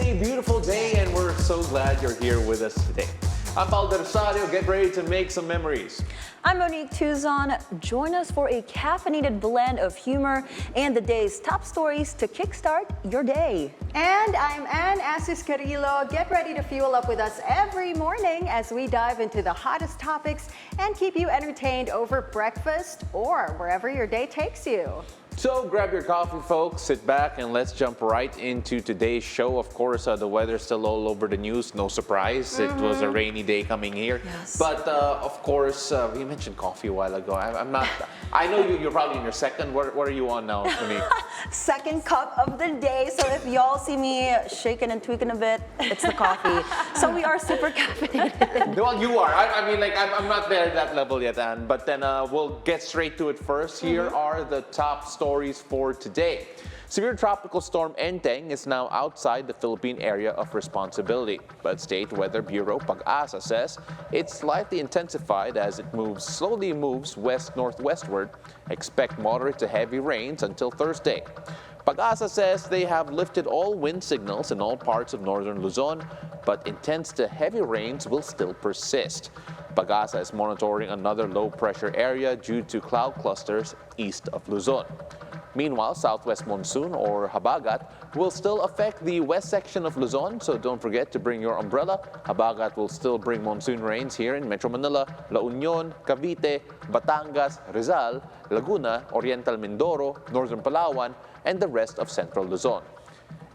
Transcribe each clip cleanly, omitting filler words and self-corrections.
a beautiful day and we're so glad you're here with us today. I'm Paolo del Rosario. Get ready to make some memories. I'm Monique Tuzon. Join us for a caffeinated blend of humor and the day's top stories to kickstart your day. And I'm Anne Asis-Carilo. Get ready to fuel up with us every morning as we dive into the hottest topics and keep you entertained over breakfast or wherever your day takes you. So grab your coffee, folks, sit back, and let's jump right into today's show. Of course, the weather's still all over the news. No surprise. It was a rainy day coming here. Yes. But of course, we mentioned coffee a while ago. I'm not. I know you're probably in your second. What are you on now, Monique? Second cup of the day. So if y'all see me shaking and tweaking a bit, it's the coffee. So we are super caffeinated. Well, you are. I mean, like, I'm not there at that level yet, Anne. But then we'll get straight to it first. Here are the top stories for today. Severe tropical storm Enteng is now outside the Philippine area of responsibility, but State Weather Bureau Pag-asa says it's slightly intensified as it slowly moves west-northwestward. Expect moderate to heavy rains until Thursday. Pag-asa says they have lifted all wind signals in all parts of northern Luzon, but intense to heavy rains will still persist. Pag-asa is monitoring another low-pressure area due to cloud clusters east of Luzon. Meanwhile, southwest monsoon or habagat will still affect the west section of Luzon, so don't forget to bring your umbrella. Habagat will still bring monsoon rains here in Metro Manila, La Union, Cavite, Batangas, Rizal, Laguna, Oriental Mindoro, Northern Palawan, and the rest of central Luzon.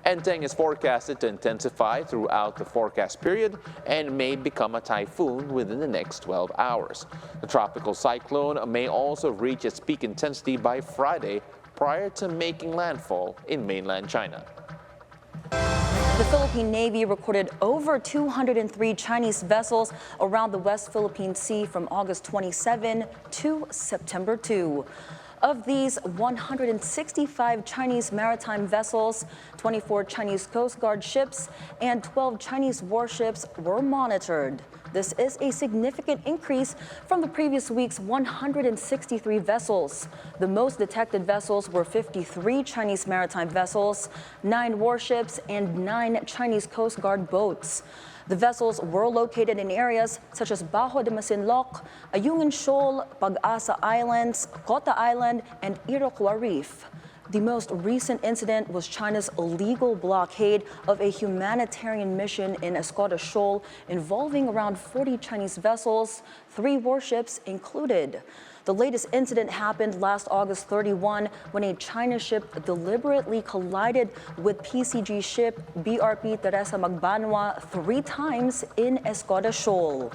Enteng is forecasted to intensify throughout the forecast period and may become a typhoon within the next 12 hours. The tropical cyclone may also reach its peak intensity by Friday prior to making landfall in mainland China. The Philippine Navy recorded over 203 Chinese vessels around the West Philippine Sea from August 27 to September 2. Of these 165 Chinese maritime vessels, 24 Chinese Coast Guard ships, and 12 Chinese warships were monitored. This is a significant increase from the previous week's 163 vessels. The most detected vessels were 53 Chinese maritime vessels, 9 warships, and 9 Chinese Coast Guard boats. The vessels were located in areas such as Bajo de Masinloc, Ayungin Shoal, Pag-asa Islands, Kota Island, and Iroquois Reef. The most recent incident was China's illegal blockade of a humanitarian mission in Escoda Shoal involving around 40 Chinese vessels, 3 warships included. The latest incident happened last August 31 when a China ship deliberately collided with PCG ship BRP Teresa Magbanwa 3 times in Escoda Shoal.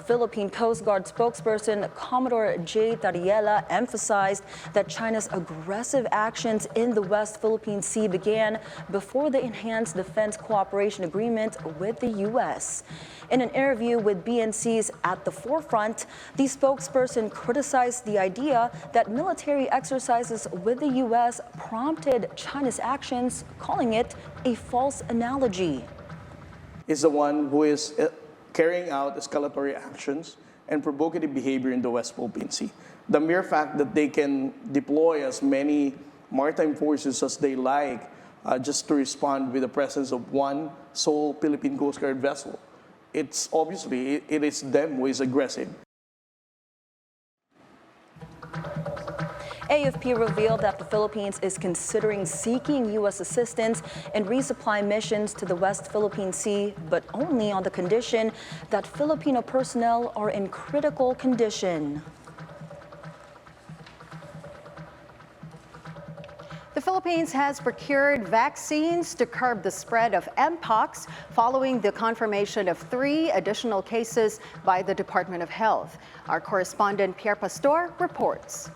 Philippine Coast Guard spokesperson Commodore J. Tariela emphasized that China's aggressive actions in the West Philippine Sea began before the enhanced defense cooperation agreement with the U.S. In an interview with BNC's At the Forefront, the spokesperson criticized the idea that military exercises with the U.S. prompted China's actions, calling it a false analogy. Is the one who is carrying out escalatory actions and provocative behavior in the West Philippine Sea. The mere fact that they can deploy as many maritime forces as they like just to respond with the presence of one sole Philippine Coast Guard vessel, it's obviously, it is them who is aggressive. AFP revealed that the Philippines is considering seeking U.S. assistance in resupply missions to the West Philippine Sea, but only on the condition that Filipino personnel are in critical condition. The Philippines has procured vaccines to curb the spread of Mpox following the confirmation of 3 additional cases by the Department of Health. Our correspondent Pierre Pastor reports.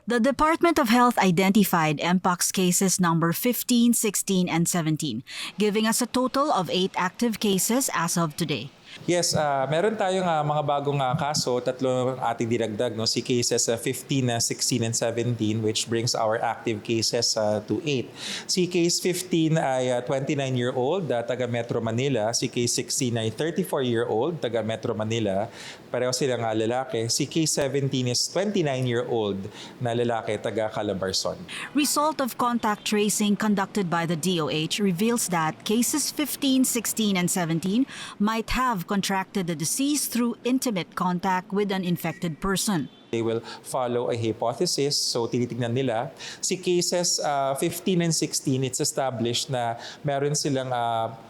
The Department of Health identified Mpox cases number 15, 16, and 17, giving us a total of 8 active cases as of today. Yes, meron tayong mga bagong kaso, tatlo ating dinagdag, no? Si cases 15, 16, and 17, which brings our active cases to 8. Si case 15 ay 29-year-old, taga Metro Manila. Si case 16 ay 34-year-old, taga Metro Manila. Pareho silang lalaki. Si case 17 is 29-year-old na lalaki, taga Calabarzon. Result of contact tracing conducted by the DOH reveals that cases 15, 16, and 17 might have contracted the disease through intimate contact with an infected person. They will follow a hypothesis. So tinitingnan nila. Si cases 15 and 16, it's established na meron silang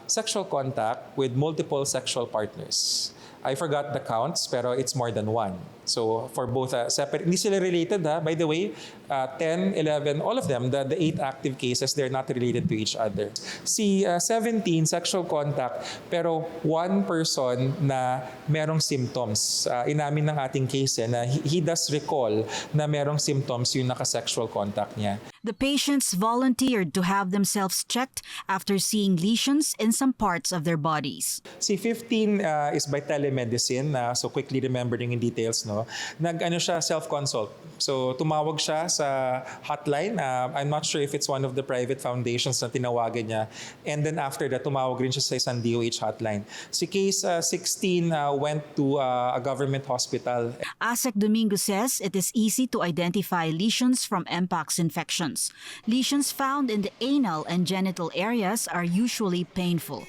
sexual contact with multiple sexual partners. I forgot the counts, pero it's more than one. So for both separate, hindi sila related by the way, 10, 11, all of them, the 8 active cases, they're not related to each other. Si 17, sexual contact, pero one person na merong symptoms. Inamin ng ating case na he does recall na merong symptoms yung naka-sexual contact niya. The patients volunteered to have themselves checked after seeing lesions in some parts of their bodies. Si 15 is by telemedicine, so quickly remembering in details, no? Nag-ano siya, self-consult. So tumawag siya sa hotline. I'm not sure if it's one of the private foundations na tinawagan niya. And then after that, tumawag rin siya sa isang DOH hotline. Si case 16 went to a government hospital. Asek Domingo says it is easy to identify lesions from Mpox infections. Lesions found in the anal and genital areas are usually painful.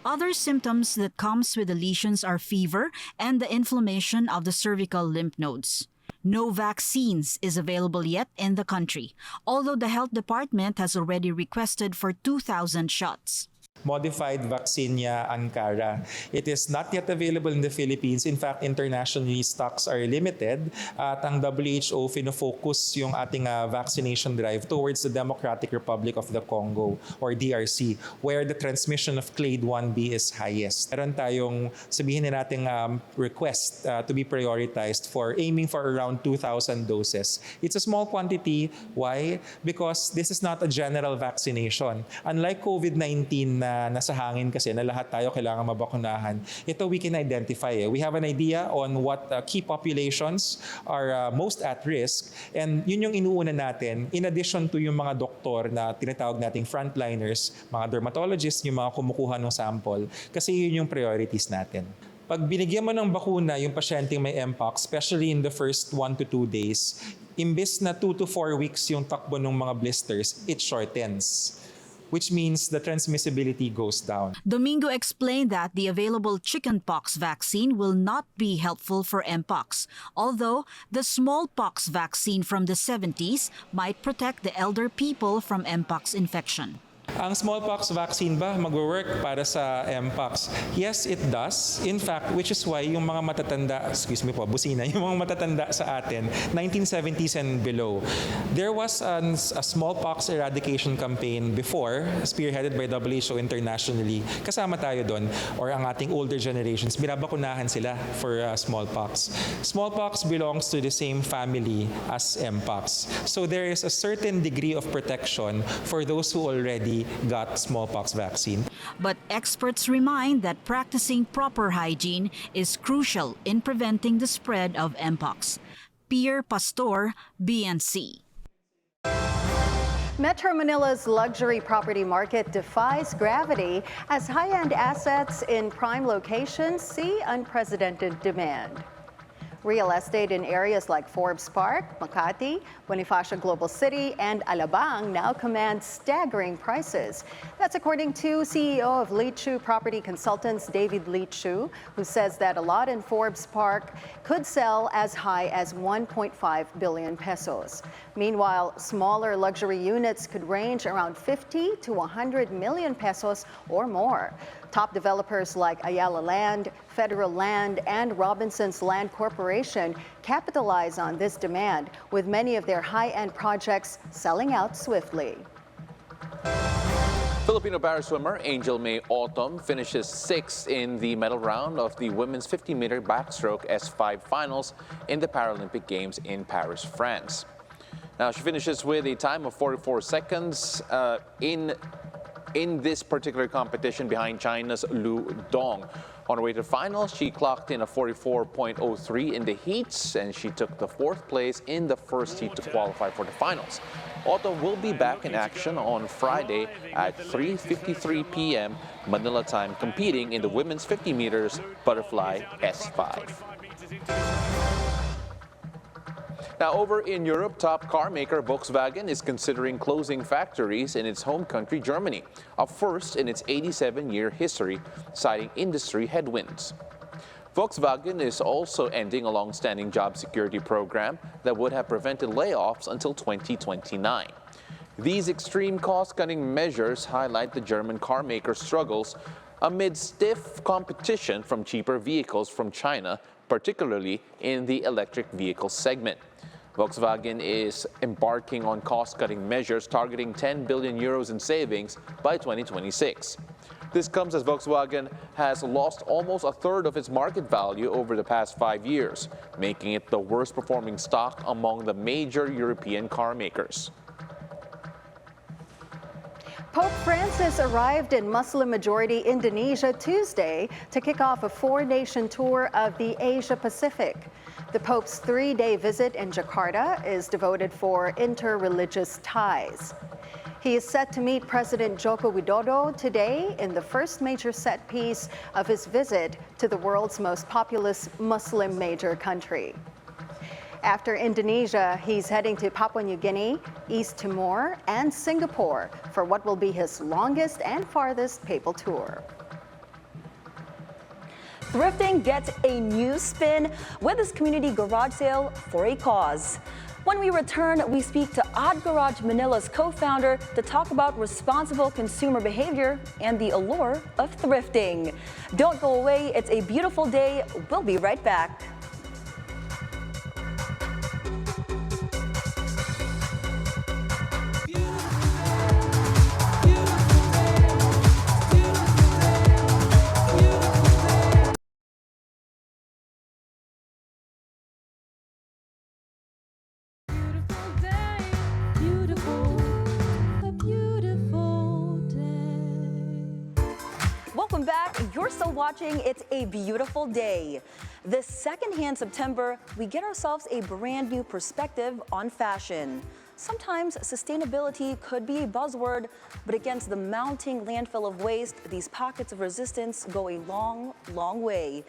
Other symptoms that comes with the lesions are fever and the inflammation of the cervical lymph nodes. No vaccines is available yet in the country, although the health department has already requested for 2,000 shots. Modified vaccinia Ankara. It is not yet available in the Philippines. In fact, internationally, stocks are limited. At ang WHO fino-focus yung ating vaccination drive towards the Democratic Republic of the Congo or DRC, where the transmission of clade 1B is highest. Meron tayong sabihin na nating request to be prioritized for aiming for around 2,000 doses. It's a small quantity. Why? Because this is not a general vaccination. Unlike COVID-19 na nasa hangin kasi na lahat tayo kailangan mabakunahan. Ito we can identify. We have an idea on what key populations are most at risk, and yun yung inuuna natin in addition to yung mga doktor na tinatawag nating frontliners, mga dermatologists, yung mga kumukuha ng sample, kasi yun yung priorities natin. Pag binigyan mo ng bakuna yung pasyenteng may Mpox, especially in the first 1 to 2 days, imbes na 2 to 4 weeks yung takbo ng mga blisters, it shortens, which means the transmissibility goes down. Domingo explained that the available chickenpox vaccine will not be helpful for Mpox, although the smallpox vaccine from the 70s might protect the elder people from Mpox infection. Ang smallpox vaccine ba mag-work para sa Mpox? Yes, it does. In fact, which is why yung mga matatanda, busina, yung mga matatanda sa atin, 1970s and below, there was a smallpox eradication campaign before, spearheaded by WHO internationally. Kasama tayo doon, or ang ating older generations, binabakunahan sila for smallpox. Smallpox belongs to the same family as Mpox. So there is a certain degree of protection for those who already got smallpox vaccine. But experts remind that practicing proper hygiene is crucial in preventing the spread of Mpox. Pierre Pastor, BNC. Metro Manila's luxury property market defies gravity as high-end assets in prime locations see unprecedented demand. Real estate in areas like Forbes Park, Makati, Bonifacio Global City, and Alabang now command staggering prices. That's according to CEO of Lee Chu Property Consultants David Lee Chu, who says that a lot in Forbes Park could sell as high as 1.5 billion pesos. Meanwhile, smaller luxury units could range around 50 to 100 million pesos or more. Top developers like Ayala Land, Federal Land, and Robinson's Land Corporation capitalize on this demand, with many of their high-end projects selling out swiftly. Filipino para swimmer Angel May Autumn finishes 6th in the medal round of the women's 50-meter backstroke S5 finals in the Paralympic Games in Paris, France. Now she finishes with a time of 44 seconds in in this particular competition behind China's Lu Dong. On her way to finals, she clocked in a 44.03 in the heats, and she took the 4th place in the first heat to qualify for the finals. Otto will be back in action on Friday at 3:53 p.m. Manila time, competing in the women's 50 meters butterfly S5. Now, over in Europe, top car maker Volkswagen is considering closing factories in its home country, Germany, a first in its 87-year history, citing industry headwinds. Volkswagen is also ending a long-standing job security program that would have prevented layoffs until 2029. These extreme cost-cutting measures highlight the German car maker's struggles amid stiff competition from cheaper vehicles from China, particularly in the electric vehicle segment. Volkswagen is embarking on cost-cutting measures targeting 10 billion euros in savings by 2026. This comes as Volkswagen has lost almost a third of its market value over the past 5 years, making it the worst-performing stock among the major European car makers. Pope Francis arrived in Muslim-majority Indonesia Tuesday to kick off a 4-nation tour of the Asia-Pacific. The Pope's 3-day visit in Jakarta is devoted for interreligious ties. He is set to meet President Joko Widodo today in the first major set piece of his visit to the world's most populous Muslim major country. After Indonesia, he's heading to Papua New Guinea, East Timor, and Singapore for what will be his longest and farthest papal tour. Thrifting gets a new spin with this community garage sale for a cause. When we return, we speak to Odd Garage Manila's co-founder to talk about responsible consumer behavior and the allure of thrifting. Don't go away, it's a beautiful day. We'll be right back. Welcome back. You're still watching It's a Beautiful Day. This secondhand September, we get ourselves a brand new perspective on fashion. Sometimes sustainability could be a buzzword, but against the mounting landfill of waste, these pockets of resistance go a long, long way.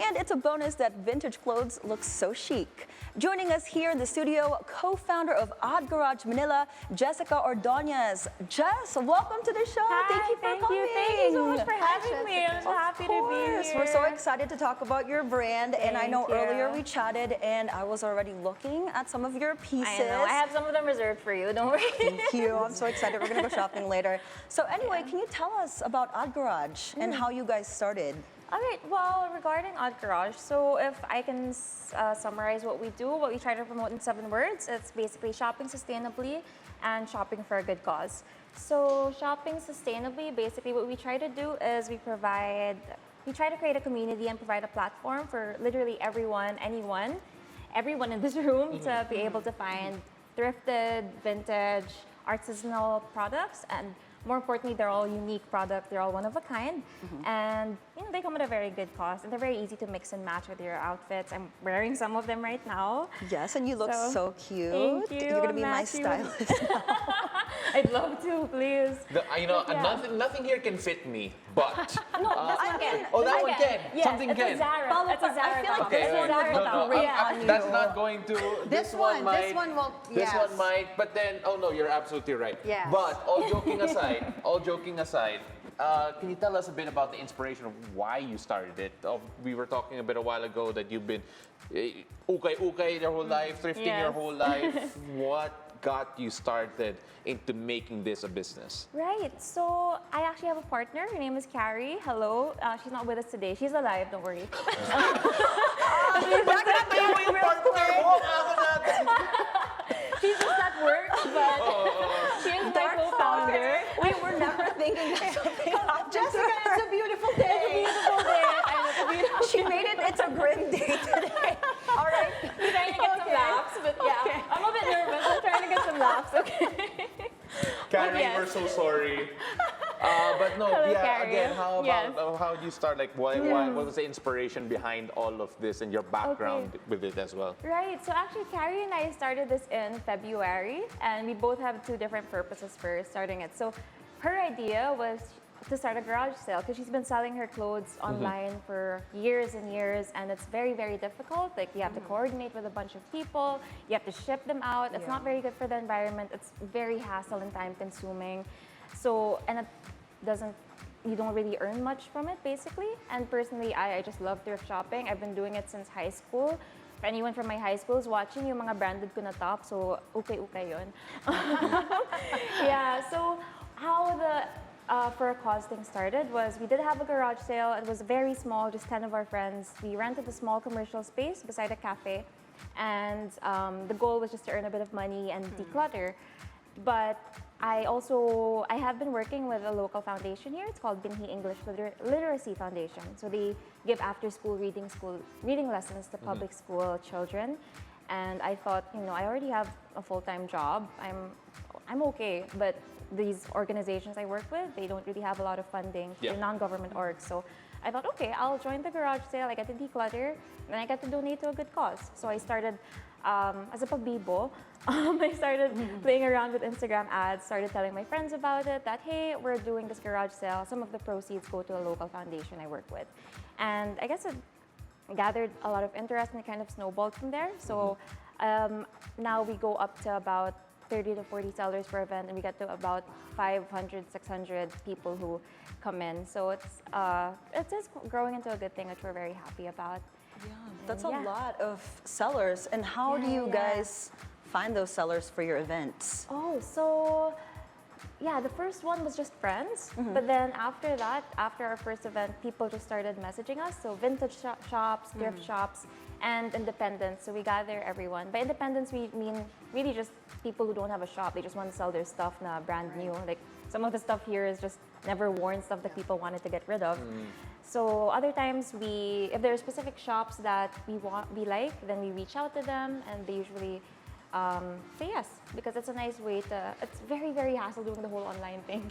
And it's a bonus that vintage clothes look so chic. Joining us here in the studio, co-founder of Odd Garage Manila, Jessica Ordoñez. Jess, welcome to the show. Hi, thank you for coming. Thank you so much for having me. I'm so happy to be here. We're so excited to talk about your brand. And I know Thank you. earlier we chatted and I was already looking at some of your pieces. I know. I have some of them reserved for you. Don't worry. Thank you. I'm so excited. We're going to go shopping later. So anyway, can you tell us about Odd Garage and how you guys started? All right. Well, regarding Odd Garage, so if I can summarize what we do, what we try to promote in 7 words, it's basically shopping sustainably and shopping for a good cause. So shopping sustainably, basically what we try to do is we try to create a community and provide a platform for literally everyone in this room to be able to find thrifted, vintage, artisanal products, and more importantly, they're all unique products. They're all one of a kind, and they come at a very good cost, and they're very easy to mix and match with your outfits. I'm wearing some of them right now. Yes, and you look so cute. Thank you. You're gonna be my stylist. I'd love to, please. Nothing here can fit me, but No, this one can. oh, that one can. Yes, Something it's can. a Zara. It's a Zara. I feel like top. this It's a one Zara would top. look great Yeah. on you. That's not going to. This one will, This yes. one might, but then, oh no, you're absolutely right. Yes. But all joking aside, can you tell us a bit about the inspiration of why you started it? We were talking a bit a while ago that you've been ukay your whole life, thrifting your Yes. whole life. What got you started into making this a business? Right. So I actually have a partner. Her name is Carrie. Hello. She's not with us today. She's alive. Don't worry. She's just at work, but she is my co-founder. We were never thinking that something happened. Jessica, it's a beautiful day. Beautiful day. I know, it's a beautiful She made it. It's a grim day today. All right. I'm trying to get some laughs, but yeah, I'm a bit nervous. I'm trying to get some laughs. Okay. Carrie, Yes. we're so sorry. But no, Hello, yeah, Carrie. again, how about Yes. how did you start? Like, what was the inspiration behind all of this and your background with it as well? Right, so actually Carrie and I started this in February, and we both have two different purposes for starting it. So her idea was to start a garage sale because she's been selling her clothes online for years and years, and it's very, very difficult. Like, you have to coordinate with a bunch of people, you have to ship them out. It's not very good for the environment. It's very hassle and time consuming. So, and it doesn't, you don't really earn much from it, basically. And personally, I just love thrift shopping. I've been doing it since high school. If anyone from my high school is watching, yung mga branded ko na top, so ukay-ukay yun. Yeah, so how the for a cause thing started was we did have a garage sale. It was very small, just 10 of our friends. We rented a small commercial space beside a cafe, and the goal was just to earn a bit of money and declutter. But I have been working with a local foundation here. It's called Binhi English Literacy Foundation. So they give after-school reading lessons to public school children. And I thought, I already have a full-time job. I'm okay, but these organizations I work with, they don't really have a lot of funding. Yeah. They're non-government orgs. So I thought, okay, I'll join the garage sale. I get to declutter, and I get to donate to a good cause. So I started as a pagbibo. I started playing around with Instagram ads, started telling my friends about it, that, hey, we're doing this garage sale. Some of the proceeds go to a local foundation I work with. And I guess it gathered a lot of interest, and it kind of snowballed from there. So now we go up to about 30 to 40 sellers per event, and we get to about 500, 600 people who come in. So it is growing into a good thing, which we're very happy about. Yeah, that's a lot of sellers. And how do you guys find those sellers for your events? Oh, so yeah, the first one was just friends. But then after that, after our first event, people just started messaging us. So vintage shops, thrift shops, and independents. So we gather everyone. By independents, we mean really just people who don't have a shop. They just want to sell their stuff na brand new. Like, some of the stuff here is just never worn stuff that people wanted to get rid of. So other times, if there are specific shops that we like, then we reach out to them, and they usually say yes, because it's a nice way to, it's very, very hassle doing the whole online thing.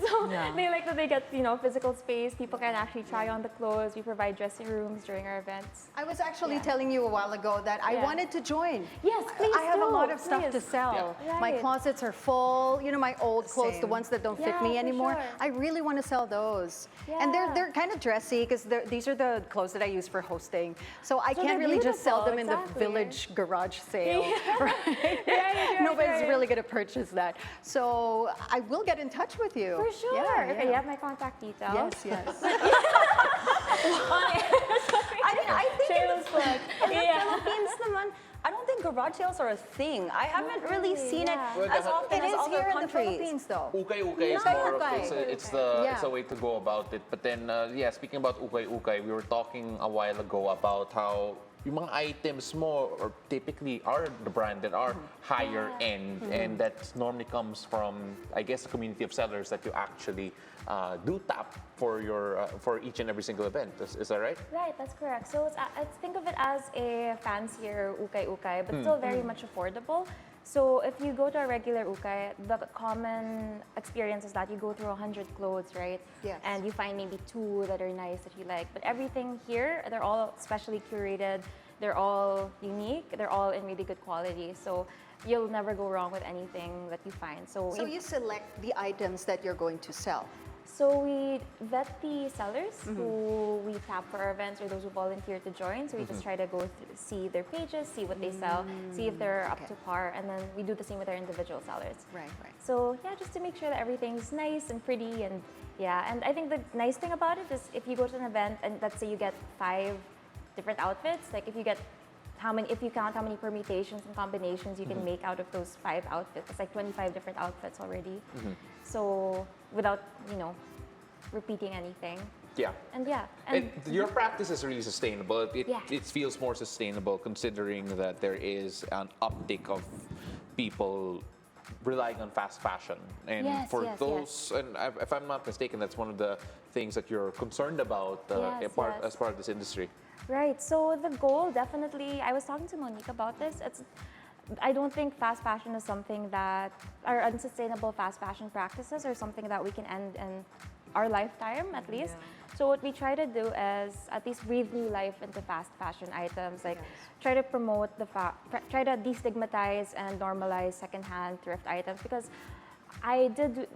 So they like that they get, physical space. People can actually try on the clothes. We provide dressing rooms during our events. I was actually telling you a while ago that I wanted to join. Yes, please I have a do, lot of stuff to please. sell. Yeah. My Right. closets are full. My old clothes, the Same. ones that don't fit Yeah, me for anymore. sure. I really want to sell those. And Yeah. they're kind of dressy because these are the clothes that I use for hosting. So I So can't they're really just sell them beautiful, in the exactly. village garage sale. Right? Right, Nobody's right. really going to purchase that. So I will get in touch with you. For sure. Yeah, Okay, yeah. you have my contact details. Yes, yes. I think in Shameless plug. the Philippines naman, I don't think garage sales are a thing. I haven't really seen it Yeah. as often It as is other here in the countries. Philippines, though. Ukay-ukay is Ukay, more of ukay. it's a way to go about it. But then speaking about ukay-ukay, we were talking a while ago about how yung mga items mo or typically are the brand that are higher end, and that normally comes from, I guess, a community of sellers that you actually do tap for for each and every single event. Is that right? Right, that's correct. So let's think of it as a fancier ukay-ukay, but still very much affordable. So if you go to a regular ukay, the common experience is that you go through 100 clothes, right? Yes. And you find maybe 2 that are nice that you like. But everything here, they're all specially curated. They're all unique. They're all in really good quality. So you'll never go wrong with anything that you find. So You select the items that you're going to sell. So we vet the sellers who we tap for our events, or those who volunteer to join. So we just try to go see their pages, see what they sell, see if they're up to par, and then we do the same with our individual sellers. Right, right. So yeah, just to make sure that everything's nice and pretty, and and I think the nice thing about it is if you go to an event and let's say you get 5 different outfits, like if you count how many permutations and combinations you can make out of those 5 outfits, it's like 25 different outfits already. So without, repeating anything. Yeah. And Your practice is really sustainable. Yeah. It feels more sustainable considering that there is an uptick of people relying on fast fashion. And Yes, for yes, those, and if I'm not mistaken, that's one of the things that you're concerned about Yes, as part of this industry. Right. So the goal, definitely, I was talking to Monique about this. I don't think fast fashion is something that, or unsustainable fast fashion practices are something that we can end in our lifetime at least. So what we try to do is at least breathe new life into fast fashion items, like try to promote try to destigmatize and normalize secondhand thrift items, because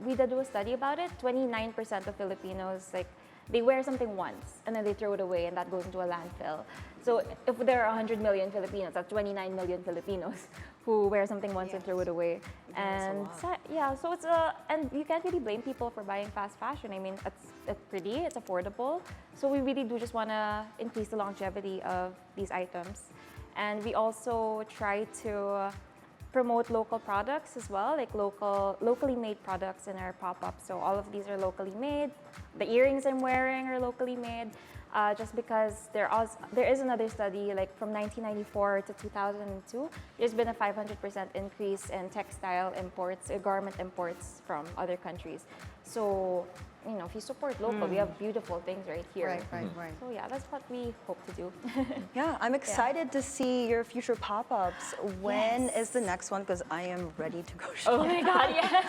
we did do a study about it. 29% of Filipinos, like, they wear something once and then they throw it away and that goes into a landfill. So if there are 100 million Filipinos, that's 29 million Filipinos who wear something once and throw it away. And so it's and you can't really blame people for buying fast fashion. I mean, it's pretty, it's affordable. So we really do just want to increase the longevity of these items. And we also try to promote local products as well, like locally made products in our pop-up. So all of these are locally made. The earrings I'm wearing are locally made, just because there is another study, like from 1994 to 2002, there's been a 500% increase in textile imports, garment imports from other countries. So, you know, if you support local, we have beautiful things right here. Right. So yeah, that's what we hope to do. Yeah, I'm excited to see your future pop-ups. When is the next one? Because I am ready to go Oh shopping. my God, yes.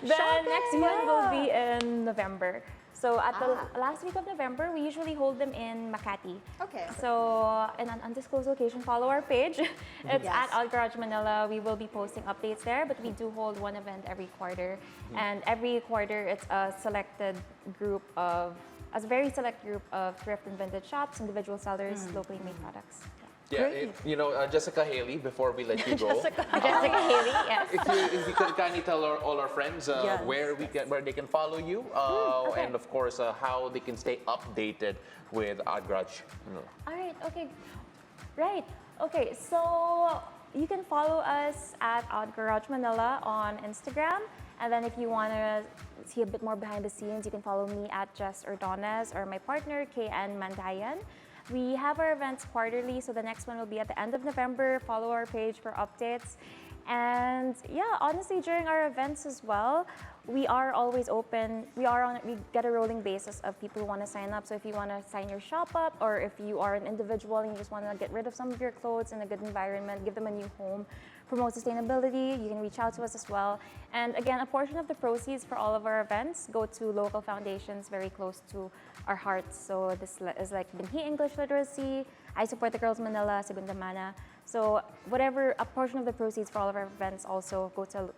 The Shopping, next one will be in November. So at the last week of November, we usually hold them in Makati. Okay. So in an undisclosed location, follow our page. It's at Odd Garage Manila. We will be posting updates there, but we do hold one event every quarter. And every quarter, it's a very select group of thrift and vintage shops, individual sellers, locally made products. Yeah, Jessica Haley, before we let you go, Jessica Haley, yes. if you could kindly tell all our friends where they can follow you, and of course how they can stay updated with Odd Garage. All right, okay. Right, okay, so you can follow us at Odd Garage Manila on Instagram. And then if you want to see a bit more behind the scenes, you can follow me at Jessica Ordoñez or my partner, KN Mandayan. We have our events quarterly, so the next one will be at the end of November. Follow our page for updates. And yeah, honestly, during our events as well, we are always open. We get a rolling basis of people who want to sign up. So if you want to sign your shop up, or if you are an individual and you just want to get rid of some of your clothes in a good environment, give them a new home, promote sustainability, you can reach out to us as well. And again, a portion of the proceeds for all of our events go to local foundations very close to our hearts. So this is like Binhi English Literacy, I Support the Girls Manila, Segunda Mana. So a portion of the proceeds for all of our events also go to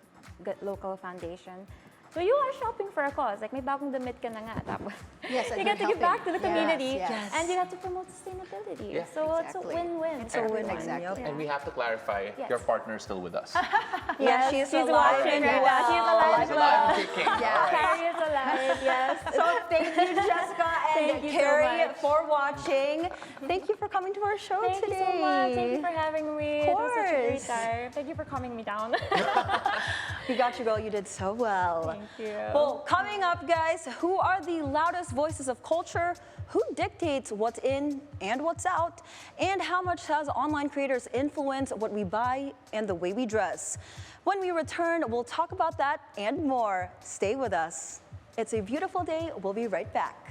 local foundation. So you are shopping for a cause. Like, may bagong damit ka na nga. Tapos Yes, and you get to give back to the community, yes. and you have to promote sustainability. Yeah. So Exactly. it's a win-win. It's a win-win. Exactly. And we have to clarify, Yes. your partner is still with us. Yes, she's alive watching and right well. now. She's alive. He's alive and kicking. Yeah. All right. Carrie is alive, yes. So thank you, Jessica and Thank you so Carrie, much. for watching. Thank you for coming to our show Thank today. you so much. Thank you for having me. It was such a great course. time. Thank you for calming me down. You got your girl. You did so well. Thank you. Well, coming up, guys, who are the loudest voices of culture? Who dictates what's in and what's out? And how much has online creators influence what we buy and the way we dress? When we return, we'll talk about that and more. Stay with us. It's a beautiful day. We'll be right back.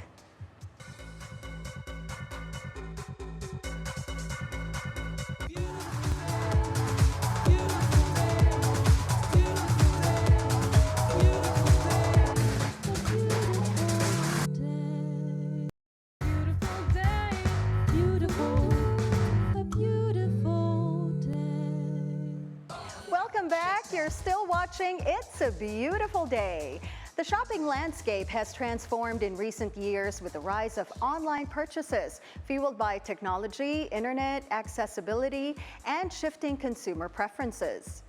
Welcome back. You're still watching It's a Beautiful Day. The shopping landscape has transformed in recent years with the rise of online purchases, fueled by technology, internet accessibility, and shifting consumer preferences.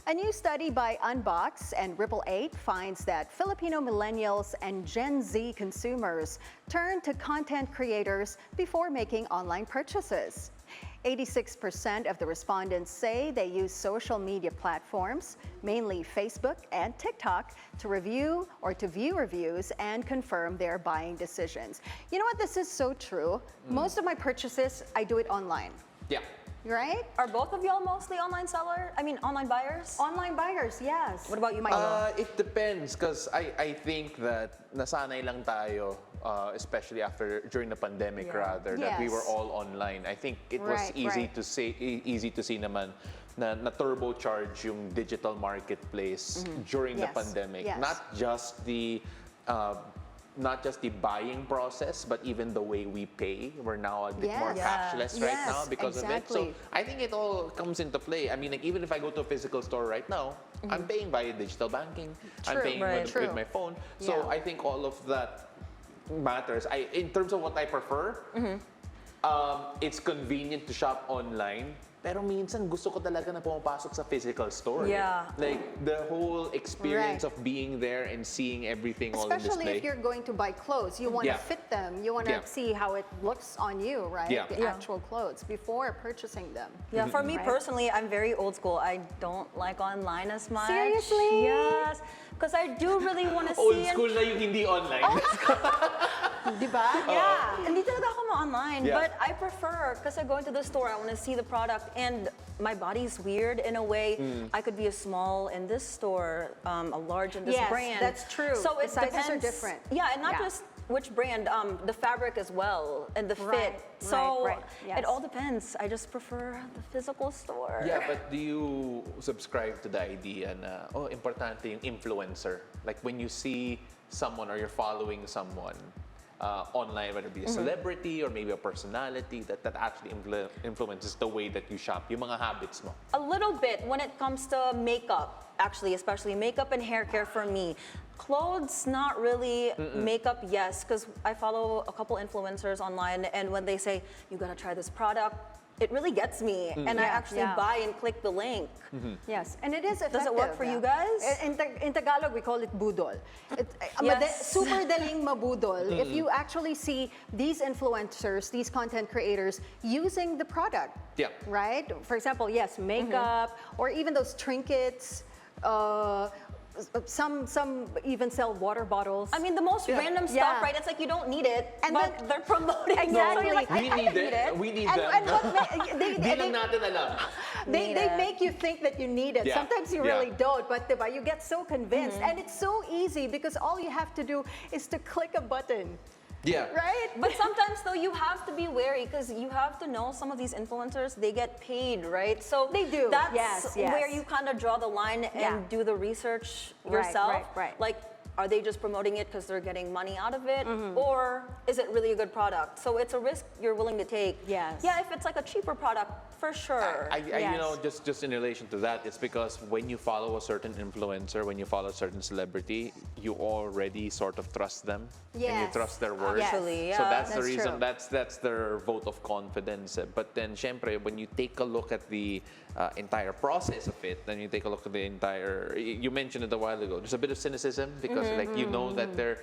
A new study by Mpox and Ripple 8 finds that Filipino millennials and Gen Z consumers turn to content creators before making online purchases. 86% of the respondents say they use social media platforms, mainly Facebook and TikTok, to review or to view reviews and confirm their buying decisions. You know what? This is so true. Most of my purchases, I do it online. Yeah. Right? Are both of y'all mostly online online buyers? Online buyers, yes. What about you, Milo? It depends, because I think that nasanay lang tayo, especially during the pandemic, Yeah. rather, that we Yes. were all online. I think it was Right, easy right. to see naman na turbocharge yung digital marketplace during the Yes. pandemic. Yes. Not just the buying process, but even the way we pay. We're now a bit more Yes. cashless right Yes, now because of it. exactly. So I think it all comes into play. I mean, like even if I go to a physical store right now, I'm paying via digital banking. I'm True, paying right. with True. my phone. So Yeah. I think all of that matters. In terms of what I prefer, it's convenient to shop online. Pero minsan gusto ko talaga na pumapasok sa physical store. Yeah. Like the whole experience Right. of being there and seeing everything all on Especially display. if you're going to buy clothes, you want to Yeah. fit them. You want to Yeah. see how it looks on you, right? Yeah. The Yeah. actual clothes before purchasing them. Yeah, for me Right. personally, I'm very old school. I don't like online as much. Seriously? Yes. Because I do really want to see. Old school na yung hindi online. Di ba? Yeah. Hindi talaga ako online, Yeah. but I prefer because I go into the store, I want to see the product, and my body's weird in a way. I could be a small in this store, a large in this Yes, brand. that's true. So The it sizes are depends. different. Yeah, and not Yeah. just which brand, the fabric as well, and the Right, fit. So right, yes. it all depends. I just prefer the physical store. Yeah, but do you subscribe to the idea na, importante yung influencer? Like when you see someone or you're following someone online, whether it be a celebrity or maybe a personality that actually influences the way that you shop, yung mga habits mo. A little bit when it comes to makeup, actually, especially makeup and hair care for me. Clothes, not really. Makeup, yes, because I follow a couple influencers online, and when they say, you gotta try this product, it really gets me. And I Yeah, actually yeah. buy and click the link. Yes, and it is effective. Does it work for you guys? In Tagalog, we call it budol. Yes. Super daling mabudol if you actually see these influencers, these content creators using the product. Yeah. Right? For example, yes, makeup or even those trinkets. Some even sell water bottles. I mean, the most random stuff, Yeah. right? It's like you don't need it, And but then- they're promoting. Exactly. So you're like, We I need don't need it. it. We need and, them. and what Di lang natin alam. they Need it. make you think that you need it. Yeah. Sometimes you Yeah. really don't, but diba, you get so convinced. And it's so easy because all you have to do is to click a button, Yeah. right? But sometimes though you have to be wary because you have to know some of these influencers, they get paid, right? So They do. That's Yes, yes. where you kind of draw the line and Yeah. do the research Right, yourself. right. Like, are they just promoting it because they're getting money out of it, or is it really a good product? So it's a risk you're willing to take. Yes. Yeah, if it's like a cheaper product, for sure. You know, just in relation to that, it's because when you follow a certain influencer, when you follow a certain celebrity, you already sort of trust them and you Yes. trust their word. Actually, So yeah. that's the That's reason. true. That's their vote of confidence. But then, syempre, when you take a look at the entire process of it, then you take a look at the entire. You mentioned it a while ago. There's a bit of cynicism because, like, you know that they're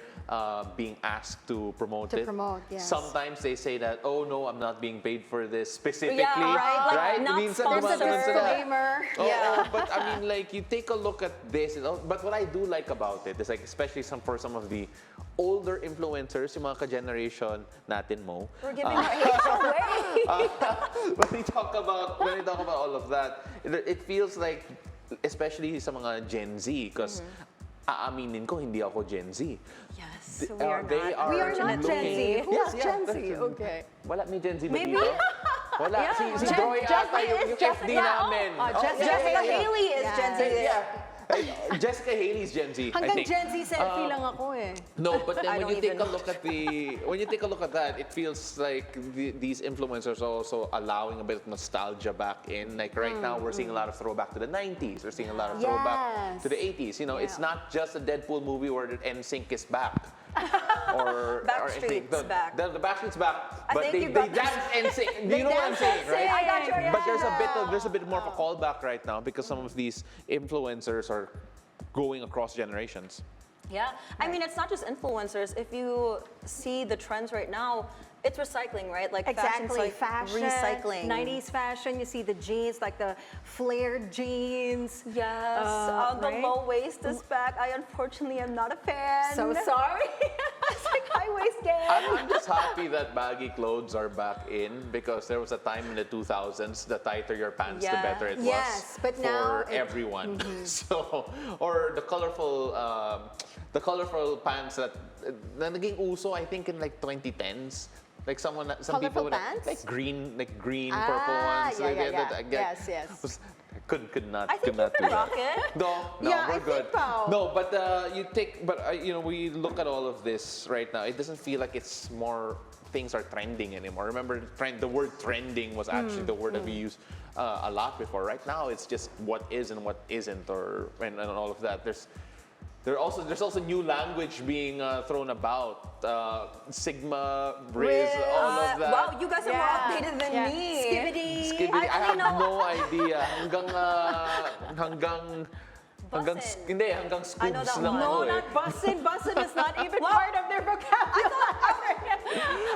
being asked to promote To it. promote, yes. Sometimes they say that, oh no, I'm not being paid for this specifically. Yeah, right. Like, Right? not Minsan There's a sponsored. dumaan sila. disclaimer. Oo, Yeah. but I mean, like, you take a look at this, but what I do like about it is, like, especially for some of the older influencers, yung mga ka-generation natin mo, We're giving our age away. when we talk about all of that, it feels like, especially sa mga Gen Z, because aaminin ko, hindi ako Gen Z. Yes, we are They not. We are not Gen Z. looking- Who's Yeah, Gen Z? that's- Okay. Wala, may Gen Z ba Maybe. dito? Wala. Yeah, si Gen- Joy Gen ata Z yung is FD Jessica. namin. Jessica Haley is Yeah. Gen Z. Yeah. Jessica Haley's Gen Z, I Hanggang think. Gen Z selfie lang ako eh. No, but then I when don't you take even a look at that, it feels like these influencers are also allowing a bit of nostalgia back in. Like right now, we're seeing a lot of throwback to the 90s. We're seeing a lot of throwback Yes. to the 80s. You know, it's Yeah. not just a Deadpool movie where the NSYNC is back. Backstreet's back. The Backstreet's back, I but think they you got dance NSYNC. Do you know what I'm saying, right? I got you. But there's a bit more of a callback right now because some of these influencers are going across generations. Yeah, I mean, it's not just influencers. If you see the trends right now, it's recycling, right? Like Exactly, fashion, fashion, 90s fashion. You see the jeans, like the flared jeans. Yes, the right? low waist is back. I unfortunately am not a fan. So sorry. It's like high waist gang. I'm just happy that baggy clothes are back in because there was a time in the 2000s, the tighter your pants, the Yeah. better it was Yes, but for now everyone. So, or the colorful pants that na naging uso, I think in like 2010s. Like some people Colorful would pants? like green, purple ones. Yeah, like yeah, that, yeah. Yes, yes. Could not. I think could not you can do that. rock it. No, Yeah, we're I good. think, Pao. No, but we look at all of this right now. It doesn't feel like it's more things are trending anymore. Remember, the word trending was actually the word that we used a lot before. Right now, it's just what is and what isn't, and all of that. There's also new language being thrown about. Sigma, Riz, all of that. Wow, you guys are more Yeah. updated than Yeah. me. Skibbity. I have no idea. Hanggang Bussin'. hanggang I know scoobs that lang one. ako No, eh. not bussin'. Bussin' is not even part of their vocabulary. I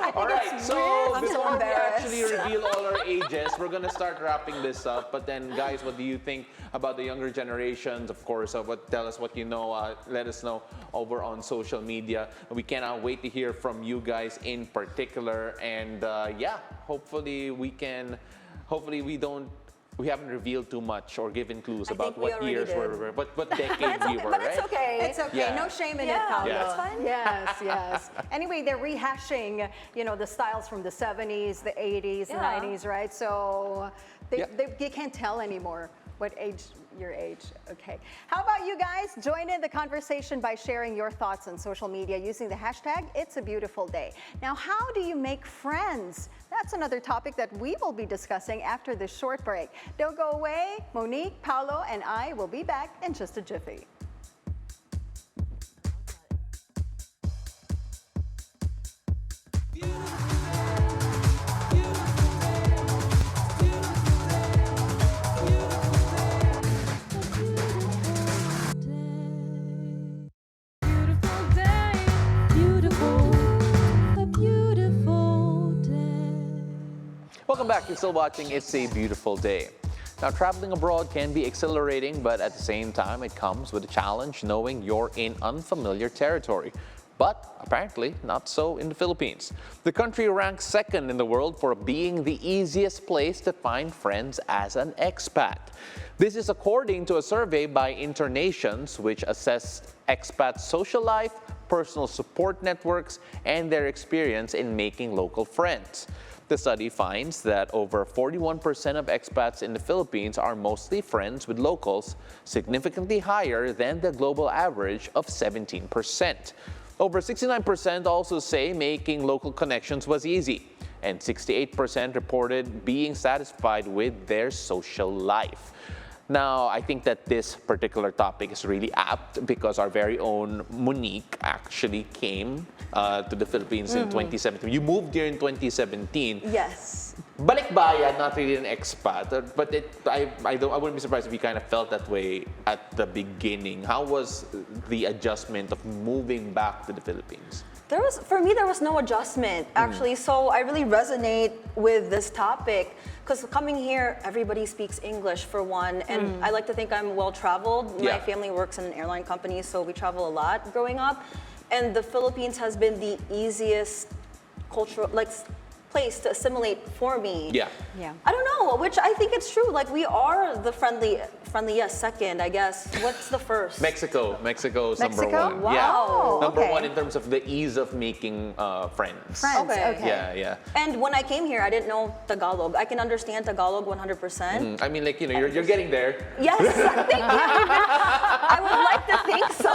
think All right, it's so I'm so before we embarrassed. actually reveal all our ages, we're gonna start wrapping this up. But then, guys, what do you think about the younger generations? Of course, tell us what you know. Let us know over on social media. We cannot wait to hear from you guys in particular. And hopefully we haven't revealed too much or given clues I about think we what already years did. what decade we were, But right? it's okay. It's okay. Yeah. No shame in Yeah, it, Paolo. Yeah. it's fine. Yes, yes. Anyway, they're rehashing, the styles from the 70s, the 80s, the Yeah. 90s, right? So Yeah. they can't tell anymore what age your age. Okay. How about you guys? Join in the conversation by sharing your thoughts on social media using the hashtag It's a Beautiful Day. Now, how do you make friends? That's another topic that we will be discussing after this short break. Don't go away. Monique, Paolo, and I will be back in just a jiffy. Welcome back. You're still watching It's a Beautiful Day. Now, traveling abroad can be exhilarating, but at the same time, it comes with a challenge knowing you're in unfamiliar territory. But apparently, not so in the Philippines. The country ranks second in the world for being the easiest place to find friends as an expat. This is according to a survey by Internations, which assessed expats' social life, personal support networks, and their experience in making local friends. The study finds that over 41% of expats in the Philippines are mostly friends with locals, significantly higher than the global average of 17%. Over 69% also say making local connections was easy, and 68% reported being satisfied with their social life. Now, I think that this particular topic is really apt because our very own Monique actually came to the Philippines in 2017. You moved here in 2017. Yes. Balikbayan, not really an expat, but I wouldn't be surprised if you kind of felt that way at the beginning. How was the adjustment of moving back to the Philippines? For me, there was no adjustment, actually. So I really resonate with this topic because coming here, everybody speaks English for one. And I like to think I'm well-traveled. Yeah. My family works in an airline company, so we travel a lot growing up. And the Philippines has been the easiest cultural, place to assimilate for me. Yeah. Yeah. I don't know, which I think it's true. Like, we are the friendly, yes, second, I guess. What's the first? Mexico's number Mexico? one. Wow. Yeah. Number Okay. one in terms of the ease of making friends. Friends, Okay. okay. Yeah. And when I came here, I didn't know Tagalog. I can understand Tagalog 100%. I mean, you're getting there. Yes, thank you. I would like to think so.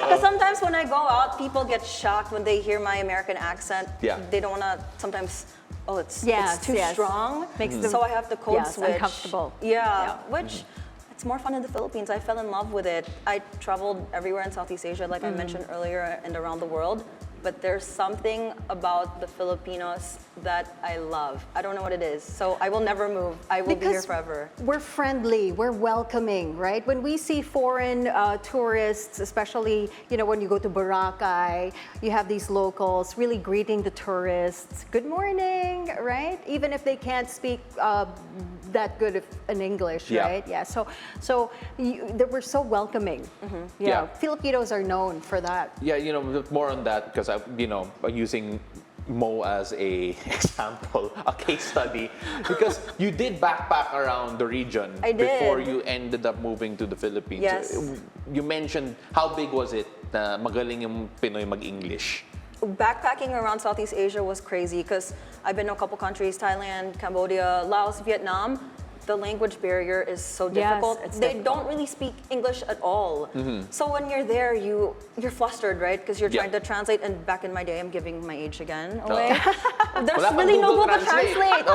Because sometimes when I go out, people get shocked when they hear my American accent. Yeah. They don't want to sometimes, it's Yes, too yes. strong. Makes them- So I have to code yes, switch. uncomfortable. Yeah, which it's more fun in the Philippines. I fell in love with it. I traveled everywhere in Southeast Asia, like I mentioned earlier, and around the world. But there's something about the Filipinos that I love. I don't know what it is. So I will never move. I will be here forever. We're friendly, we're welcoming, right? When we see foreign tourists, especially, when you go to Boracay, you have these locals really greeting the tourists. Good morning, right? Even if they can't speak that good in English, Yeah. right? Yeah. So we're so welcoming. Yeah. Filipinos are known for that. Yeah, more on that because using Mo as a example, a case study, because you did backpack around the region I did. before you ended up moving to the Philippines. Yes. You mentioned how big was it na magaling yung Pinoy mag-English? Backpacking around Southeast Asia was crazy because I've been to a couple countries, Thailand, Cambodia, Laos, Vietnam. the language barrier is so Yes, difficult. it's They difficult. don't really speak English at all. So when you're there, you're flustered, right? Because you're trying to translate. And back in my day, I'm giving my age again away. There's Wala pang really no Google Google Translate.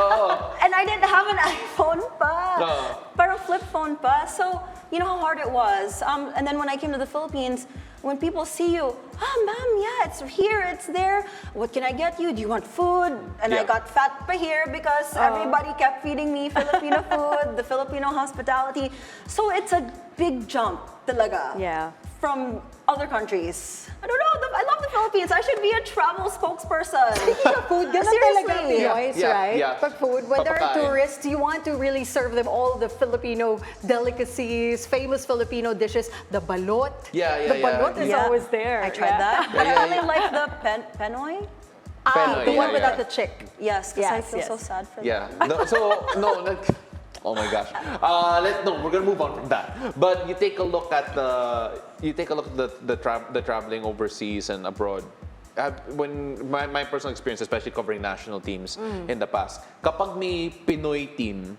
And I didn't have an iPhone pa. Parang flip phone pa. So you know how hard it was. And then when I came to the Philippines, when people see you, ma'am, yeah, it's here, it's there. What can I get you? Do you want food? And I got fat pa here because everybody kept feeding me Filipino food, the Filipino hospitality. So it's a big jump talaga. Yeah. From other countries. I don't know, I love the Philippines. I should be a travel spokesperson. Speaking of food, ganun talaga Seriously. Pinoys, right? Yeah. Pag food, when there are Papakain. tourists, you want to really serve them all the Filipino delicacies, famous Filipino dishes. The balot. The balot is always there. I tried that. But I really like the penoy. Penoy, The one yeah, without yeah. the chick. Yes, because I Yes, feel yes. so sad for them. Yeah. Oh my gosh. We're gonna move on from that. But you take a look at the traveling overseas and abroad. When my personal experience, especially covering national teams in the past, kapag may Pinoy team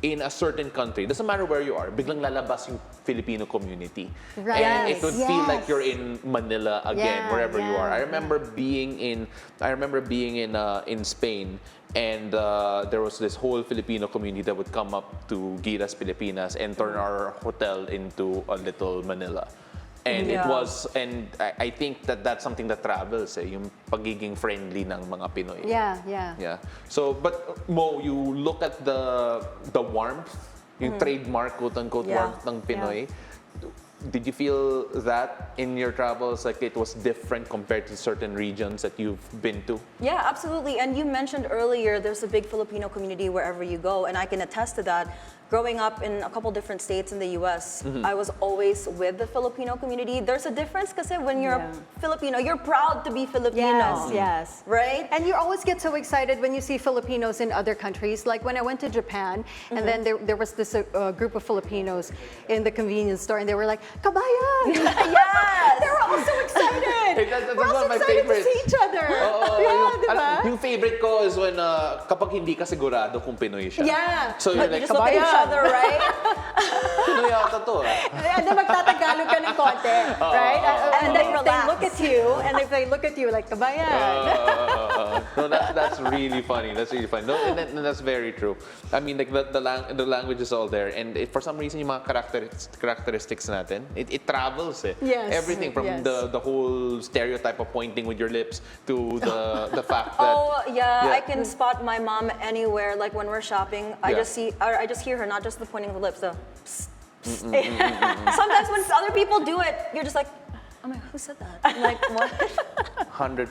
in a certain country, doesn't matter where you are, biglang lalabas yung Filipino community. Right. And it would feel Yes. like you're in Manila again, Yeah, wherever you are. yeah, I remember being in Spain, and there was this whole Filipino community that would come up to Giras Pilipinas and turn our hotel into a little Manila. And it was, and I think that's something that travels, yung pagiging friendly ng mga Pinoy. Yeah. Yeah. So, but Mo, you look at the warmth, yung trademark, quote-unquote, warmth ng Pinoy. Did you feel that in your travels, like it was different compared to certain regions that you've been to? Yeah, absolutely. And you mentioned earlier there's a big Filipino community wherever you go, and I can attest to that. Growing up in a couple different states in the US, I was always with the Filipino community. There's a difference because when you're a Filipino, you're proud to be Filipino. Yes. Right? And you always get so excited when you see Filipinos in other countries. Like when I went to Japan, and then there was this group of Filipinos in the convenience store, and they were like, "Kabayan!" Yes! They were all so excited. That's We're one of all so my excited favorites. to see each other. Yung favorite ko is when kapag hindi ka sigurado kung Pinoy siya. Yeah. So But you're you like, just look at each other, right? Pinoy ata to. And then magtatagalog ka ng konti, right? And then they relax. look at you, and if they look at you like, "Kabayan." No, that's really funny. That's really funny. No, and that's very true. I mean, like the language is all there, and for some reason, yung mga characteristics natin, it travels. Yes. Everything from Yes. the whole stereotype of pointing with your lips to the fact that. Oh yeah, I can spot my mom anywhere. Like when we're shopping, I Yeah. just hear her, not just the pointing of the lips, the psst, psst. Sometimes when other people do it, you're just like, I'm like, who said that? I'm like, what? 100%.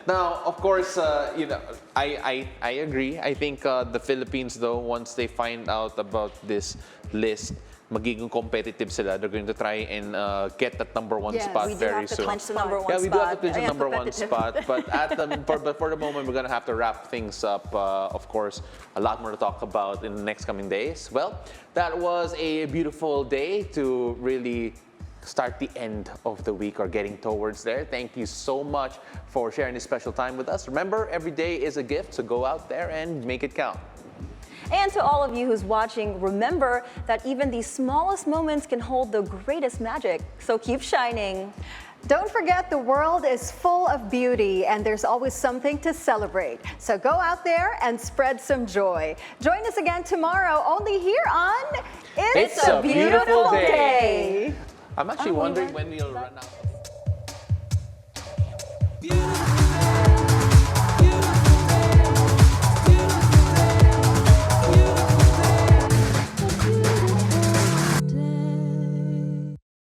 Now, of course, I agree. I think the Philippines, though, once they find out about this list, magiging competitive sila. They're going to try and get that number one Yes, spot we do very have to soon. Clinch the number one Yeah, we do have to spot. clinch the Yeah, number one competitive. spot. But for the moment, we're going to have to wrap things up. Of course, a lot more to talk about in the next coming days. Well, that was a beautiful day to really start the end of the week or getting towards there. Thank you so much for sharing this special time with us. Remember, every day is a gift, so go out there and make it count. And to all of you who's watching, remember that even the smallest moments can hold the greatest magic. So keep shining. Don't forget, the world is full of beauty, and there's always something to celebrate. So go out there and spread some joy. Join us again tomorrow, only here on It's a Beautiful Day. I'm actually wondering when we'll run out. Beautiful.